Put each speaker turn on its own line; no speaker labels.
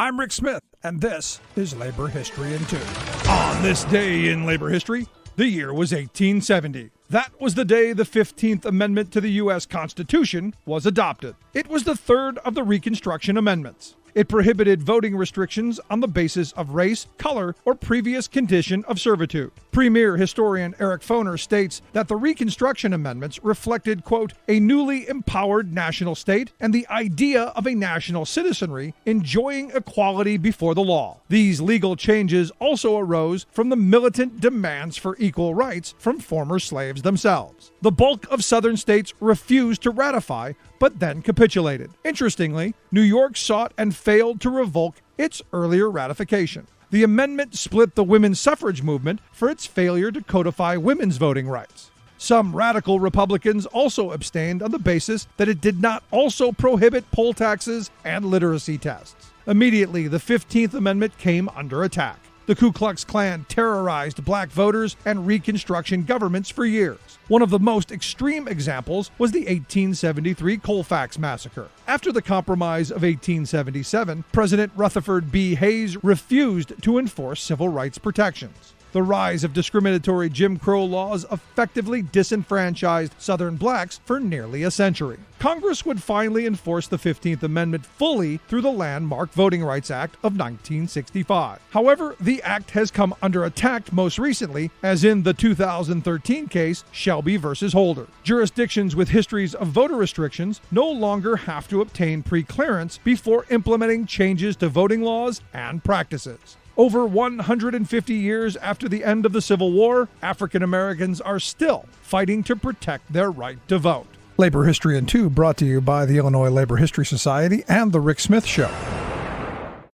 I'm Rick Smith, and this is Labor History in 2. On this day in labor history, the year was 1870. That was the day the 15th Amendment to the U.S. Constitution was adopted. It was the third of the Reconstruction Amendments. It prohibited voting restrictions on the basis of race, color, or previous condition of servitude. Premier historian Eric Foner states that the Reconstruction Amendments reflected, quote, a newly empowered national state and the idea of a national citizenry enjoying equality before the law. These legal changes also arose from the militant demands for equal rights from former slaves themselves. The bulk of southern states refused to ratify, but then capitulated. Interestingly, New York sought and failed to revoke its earlier ratification. The amendment split the women's suffrage movement for its failure to codify women's voting rights. Some radical Republicans also abstained on the basis that it did not also prohibit poll taxes and literacy tests. Immediately, the 15th Amendment came under attack. The Ku Klux Klan terrorized black voters and Reconstruction governments for years. One of the most extreme examples was the 1873 Colfax Massacre. After the Compromise of 1877, President Rutherford B. Hayes refused to enforce civil rights protections. The rise of discriminatory Jim Crow laws effectively disenfranchised Southern blacks for nearly a century. Congress would finally enforce the 15th Amendment fully through the Landmark Voting Rights Act of 1965. However, the act has come under attack most recently, as in the 2013 case Shelby versus Holder. Jurisdictions with histories of voter restrictions no longer have to obtain pre-clearance before implementing changes to voting laws and practices. Over 150 years after the end of the Civil War, African Americans are still fighting to protect their right to vote. Labor History in 2 brought to you by the Illinois Labor History Society and The Rick Smith Show.